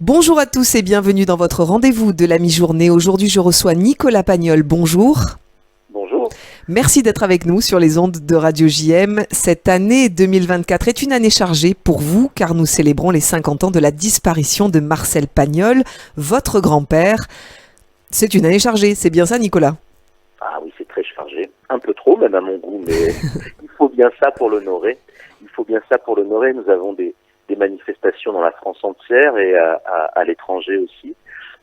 Bonjour à tous et bienvenue dans votre rendez-vous de la mi-journée. Aujourd'hui, je reçois Nicolas Pagnol. Bonjour. Bonjour. Merci d'être avec nous sur les ondes de Radio JM. Cette année 2024 est une année chargée pour vous car nous célébrons les 50 ans de la disparition de Marcel Pagnol, votre grand-père. C'est une année chargée, c'est bien ça Nicolas? Ah oui, c'est très chargé. Un peu trop, même à mon goût, mais il faut bien ça pour l'honorer. Nous avons des manifestations dans la France entière et à l'étranger aussi.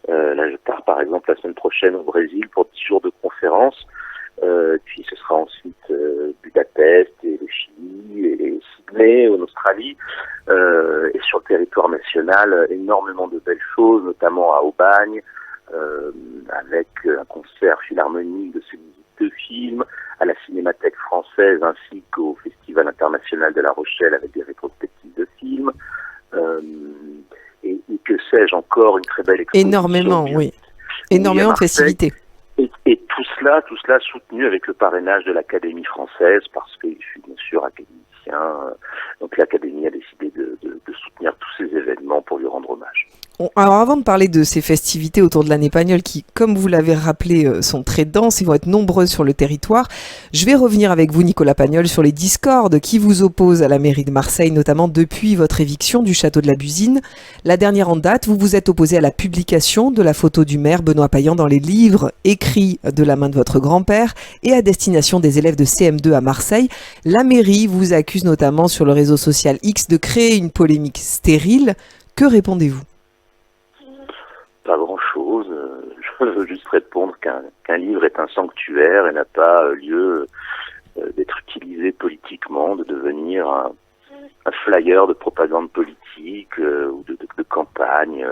Là, je pars par exemple la semaine prochaine au Brésil pour 10 jours de conférences. Puis ce sera ensuite Budapest et le Chili et Sydney en Australie. Et sur le territoire national, énormément de belles choses, notamment à Aubagne, avec un concert philharmonique de ces musiques de films, à la Cinémathèque française ainsi qu'au Festival international de La Rochelle avec des rétrospectives de films. Et que sais-je encore, une très belle exposition. Énormément, oui. Énormément de festivités. Et tout cela soutenu avec le parrainage de l'Académie française, parce que je suis bien sûr académicien. Donc l'Académie a décidé de soutenir tous ces événements pour lui rendre hommage. Alors avant de parler de ces festivités autour de l'année Pagnol qui, comme vous l'avez rappelé, sont très denses et vont être nombreuses sur le territoire, je vais revenir avec vous Nicolas Pagnol sur les discordes qui vous opposent à la mairie de Marseille, notamment depuis votre éviction du château de la Busine. La dernière en date, vous vous êtes opposé à la publication de la photo du maire Benoît Payan dans les livres écrits de la main de votre grand-père et à destination des élèves de CM2 à Marseille. La mairie vous accuse notamment sur le réseau social X de créer une polémique stérile. Que répondez-vous ? Pas grand-chose. Je veux juste répondre qu'un livre est un sanctuaire et n'a pas lieu d'être utilisé politiquement, de devenir un flyer de propagande politique ou de campagne.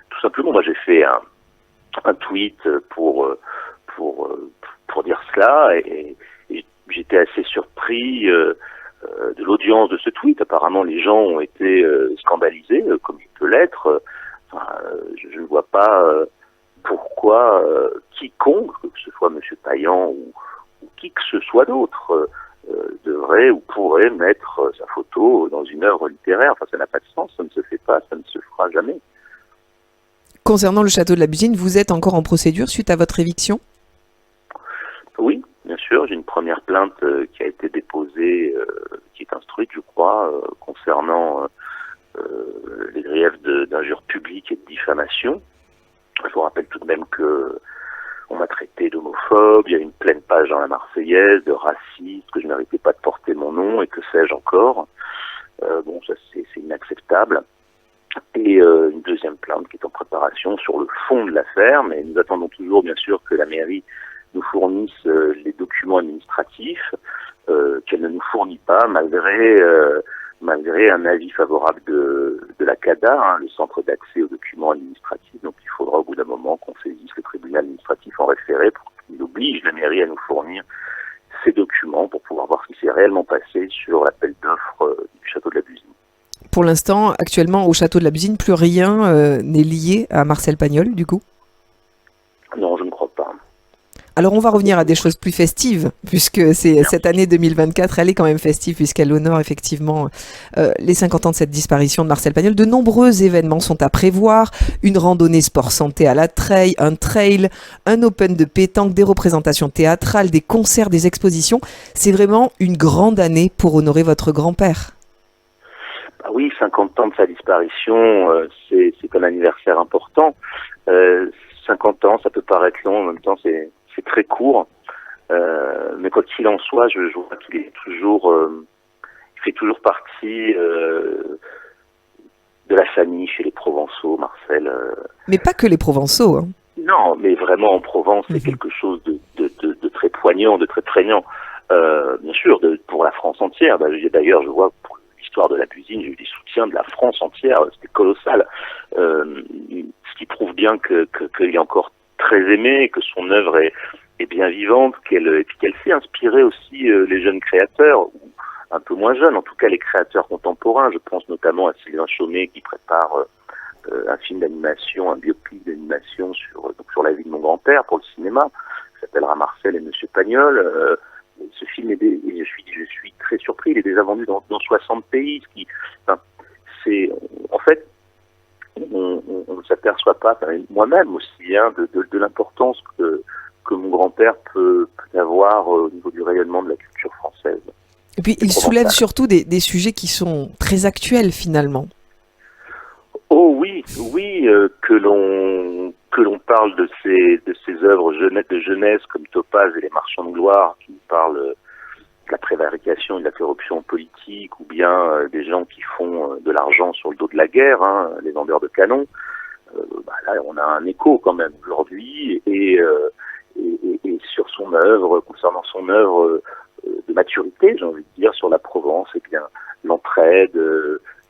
Tout simplement, moi j'ai fait un tweet pour dire cela et j'étais assez surpris de l'audience de ce tweet. Apparemment, les gens ont été scandalisés, comme il peut l'être. Je ne vois pas pourquoi quiconque, que ce soit M. Payan ou qui que ce soit d'autre, devrait ou pourrait mettre sa photo dans une œuvre littéraire. Enfin, ça n'a pas de sens, ça ne se fait pas, ça ne se fera jamais. Concernant le château de la Busine, vous êtes encore en procédure suite à votre éviction ? Oui, bien sûr, j'ai une première plainte qui a été déposée, qui est instruite, je crois, concernant les griefs d'injure publique et de diffamation. Je vous rappelle tout de même que on m'a traité d'homophobe, il y a une pleine page dans la Marseillaise, de raciste, que je ne méritais pas de porter mon nom et que sais-je encore. Bon, ça c'est inacceptable. Et une deuxième plainte qui est en préparation sur le fond de l'affaire, mais nous attendons toujours bien sûr que la mairie nous fournisse les documents administratifs qu'elle ne nous fournit pas malgré un avis favorable de la CADA, le centre d'accès aux documents administratifs. Donc il faudra au bout d'un moment qu'on saisisse le tribunal administratif en référé pour qu'il oblige la mairie à nous fournir ces documents pour pouvoir voir ce qui s'est réellement passé sur l'appel d'offres du château de la Busine. Pour l'instant, actuellement, au château de la Busine, plus rien n'est lié à Marcel Pagnol, du coup ? Non, je ne crois pas. Alors on va revenir à des choses plus festives, puisque cette année 2024, elle est quand même festive, puisqu'elle honore effectivement les 50 ans de cette disparition de Marcel Pagnol. De nombreux événements sont à prévoir, une randonnée sport santé à la Treille, un trail, un open de pétanque, des représentations théâtrales, des concerts, des expositions. C'est vraiment une grande année pour honorer votre grand-père. Ah oui, 50 ans de sa disparition, c'est un anniversaire important. 50 ans, ça peut paraître long, en même temps c'est très court. Mais quoi qu'il en soit, je vois qu'il est toujours, il fait toujours partie de la famille chez les Provençaux, Marcel. Mais pas que les Provençaux, hein. Non, mais vraiment en Provence, c'est quelque chose de très poignant, de très prégnant. Bien sûr, pour la France entière. D'ailleurs, je vois pour l'histoire de la Busine, j'ai eu des soutiens de la France entière, c'était colossal. Ce qui prouve bien qu'il est encore très aimé, que son œuvre est bien vivante, qu'elle sait inspirer aussi les jeunes créateurs, ou un peu moins jeunes, en tout cas les créateurs contemporains. Je pense notamment à Sylvain Chaumet qui prépare un film d'animation, un biopic d'animation sur la vie de mon grand-père pour le cinéma, qui s'appellera Marcel et Monsieur Pagnol. Ce film je suis très surpris, il est déjà vendu dans 60 pays. En fait, on s'aperçoit pas, moi-même aussi, de l'importance que mon grand-père peut avoir au niveau du rayonnement de la culture française. Et puis il soulève surtout des sujets qui sont très actuels finalement. Oh oui, que l'on parle de ces œuvres de jeunesse comme Topaz et les Marchands de gloire, qui parlent de la prévarication et de la corruption politique, ou bien des gens qui font de l'argent sur le dos de la guerre, les vendeurs de canons. Là, on a un écho quand même aujourd'hui, et sur son œuvre, concernant son œuvre de maturité, j'ai envie de dire, sur la Provence, et bien l'entraide,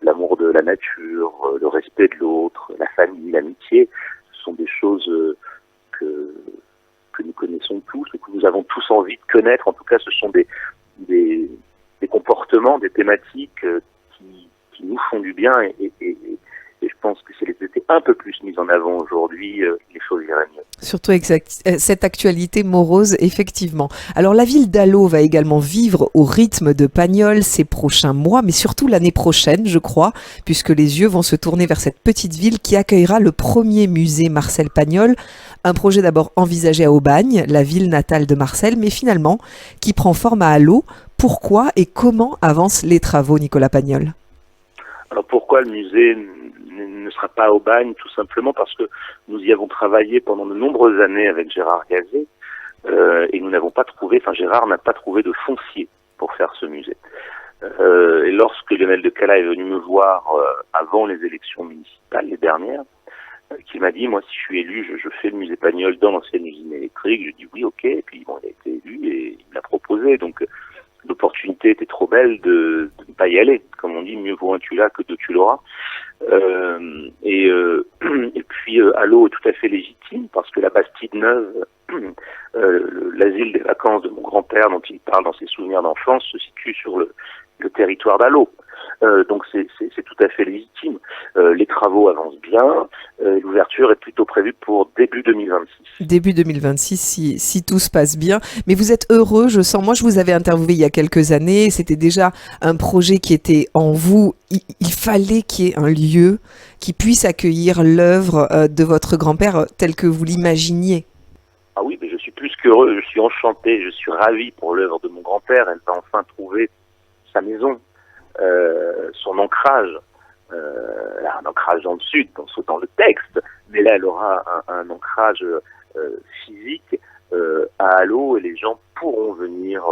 l'amour de la nature, le respect de l'autre, la famille, l'amitié, ce sont des choses que nous connaissons tous, et que nous avons tous envie de connaître. En tout cas, ce sont des comportements, des thématiques qui nous font du bien, et je pense que si elles étaient un peu plus mises en avant aujourd'hui, les choses iraient mieux. Surtout avec cette actualité morose, effectivement. Alors la ville d'Allo va également vivre au rythme de Pagnol ces prochains mois, mais surtout l'année prochaine, je crois, puisque les yeux vont se tourner vers cette petite ville qui accueillera le premier musée Marcel Pagnol, un projet d'abord envisagé à Aubagne, la ville natale de Marcel, mais finalement qui prend forme à Allo. Pourquoi et comment avancent les travaux, Nicolas Pagnol? Alors pourquoi le musée ne sera pas à Aubagne? Tout simplement parce que nous y avons travaillé pendant de nombreuses années avec Gérard Gazet, et nous n'avons pas trouvé, Gérard n'a pas trouvé de foncier pour faire ce musée. Et lorsque Lionel de Cala est venu me voir avant les élections municipales, les dernières, qui m'a dit, moi si je suis élu, je fais le musée Pagnol dans l'ancienne usine électrique. Je dis oui, ok, et puis bon, il a été élu et il me l'a proposé, donc l'opportunité était trop belle de ne pas y aller. Comme on dit, mieux vaut un tu l'as que deux tu l'auras. Et puis Allo est tout à fait légitime parce que la Bastide Neuve, l'asile des vacances de mon grand-père dont il parle dans ses souvenirs d'enfance, se situe sur le territoire d'Allo. Donc c'est tout à fait légitime. Les travaux avancent bien. L'ouverture est plutôt prévue pour début 2026. Début 2026, si tout se passe bien. Mais vous êtes heureux, je sens. Moi, je vous avais interviewé il y a quelques années. C'était déjà un projet qui était en vous. Il fallait qu'il y ait un lieu qui puisse accueillir l'œuvre de votre grand-père telle que vous l'imaginiez. Ah oui, mais je suis plus qu'heureux. Je suis enchanté. Je suis ravi pour l'œuvre de mon grand-père. Elle va enfin trouver sa maison. Son ancrage, elle a un ancrage dans le sud, dans le texte, mais là elle aura un ancrage physique à Allo, et les gens pourront venir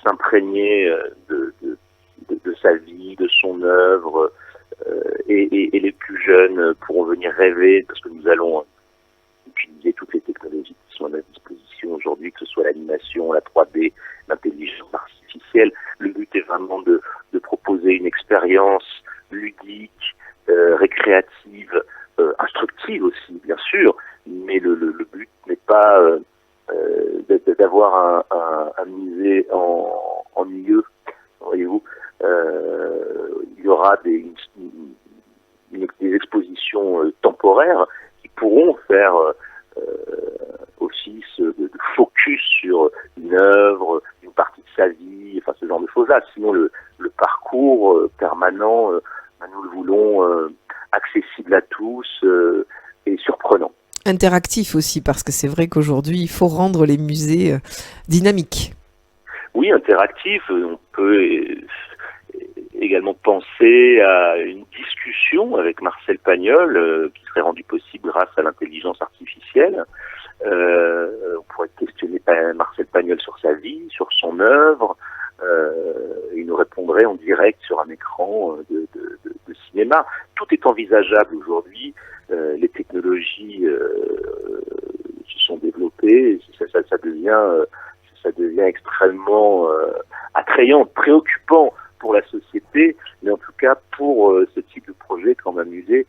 s'imprégner de sa vie, de son œuvre, et les plus jeunes pourront venir rêver, parce que nous allons utiliser toutes les technologies qui sont à notre disposition aujourd'hui, que ce soit l'animation, la 3D, l'intelligence artificielle. Le but est vraiment de proposer une expérience ludique, récréative, instructive aussi, bien sûr, mais le but n'est pas d'avoir un musée ennuyeux, voyez-vous. Il y aura des expositions temporaires qui pourront faire office de focus sur une œuvre, une partie de sa vie, ce genre de choses-là. Sinon, le parcours permanent, nous le voulons accessible à tous et surprenant. Interactif aussi, parce que c'est vrai qu'aujourd'hui, il faut rendre les musées dynamiques. Oui, interactif. On peut également penser à une discussion avec Marcel Pagnol, qui serait rendue possible grâce à l'intelligence artificielle. On pourrait questionner Marcel Pagnol sur sa vie, sur son œuvre. Il nous répondrait en direct sur un écran de cinéma. Tout est envisageable aujourd'hui. Les technologies se sont développées. Ça devient extrêmement attrayant, préoccupant pour la société, mais en tout cas pour ce type de projet comme un musée,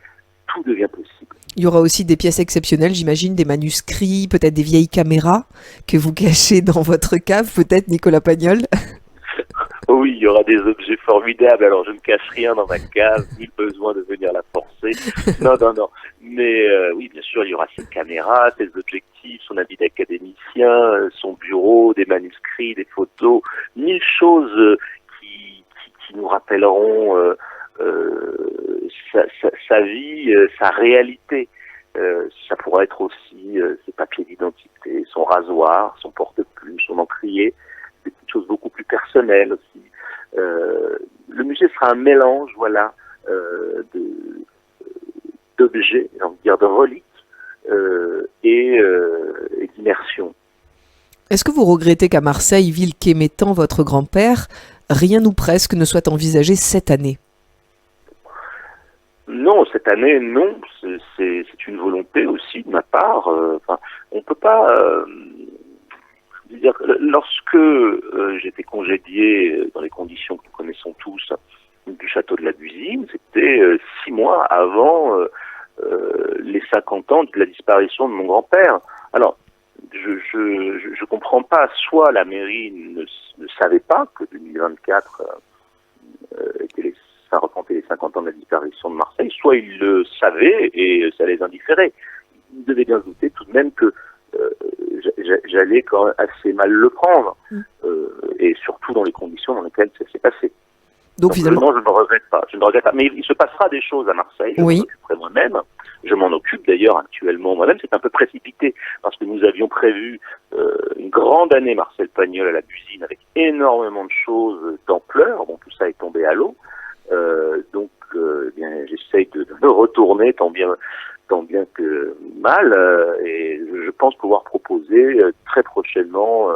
tout devient possible. Il y aura aussi des pièces exceptionnelles, j'imagine, des manuscrits, peut-être des vieilles caméras que vous cachez dans votre cave, peut-être, Nicolas Pagnol. Oui, il y aura des objets formidables. Alors, je ne cache rien dans ma cave, ni besoin de venir la forcer. Non. Mais oui, bien sûr, il y aura ses caméras, ses objectifs, son habit d'académicien, son bureau, des manuscrits, des photos, 1000 choses qui nous rappelleront sa vie, sa réalité. Ça pourrait être aussi ses papiers d'identité, son rasoir, son porte-plume, son encrier, des choses beaucoup plus personnelles aussi. Le musée sera un mélange, voilà, d'objets, j'ai envie de dire de reliques et d'immersion. Est-ce que vous regrettez qu'à Marseille, ville qu'aimait tant votre grand-père, rien ou presque ne soit envisagé cette année? Non, cette année, non. C'est une volonté aussi de ma part. Enfin, on peut pas. Dire que lorsque j'étais congédié dans les conditions que nous connaissons tous du château de la Busine, c'était 6 mois avant les 50 ans de la disparition de mon grand-père. Alors, je comprends pas. Soit la mairie ne savait pas que 2024 ça représentait les 50 ans de la disparition de Marseille, soit ils le savaient et ça les indifférait. Ils devaient bien se douter tout de même que j'allais quand même assez mal le prendre, et surtout dans les conditions dans lesquelles ça s'est passé. Donc finalement, non, je ne regrette pas. Mais il se passera des choses à Marseille. Je m'en occuperai moi-même. Je m'en occupe d'ailleurs actuellement moi-même. C'est un peu précipité parce que nous avions prévu une grande année Marcel Pagnol à la Busine avec énormément de choses d'ampleur. Bon, tout ça est tombé à l'eau. Donc, bien, j'essaye de me retourner tant bien que mal, et je pense pouvoir proposer très prochainement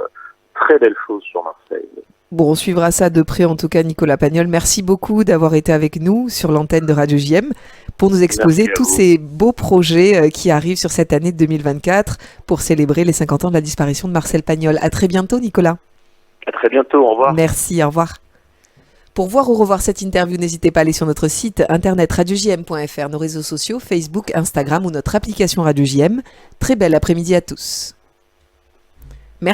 très belles choses sur Marseille. Bon, on suivra ça de près en tout cas, Nicolas Pagnol. Merci beaucoup d'avoir été avec nous sur l'antenne de Radio JM pour nous exposer tous ces beaux projets qui arrivent sur cette année de 2024 pour célébrer les 50 ans de la disparition de Marcel Pagnol. À très bientôt, Nicolas. À très bientôt, au revoir. Merci, au revoir. Pour voir ou revoir cette interview, n'hésitez pas à aller sur notre site internet radiojm.fr, nos réseaux sociaux, Facebook, Instagram ou notre application Radio JM. Très bel après-midi à tous.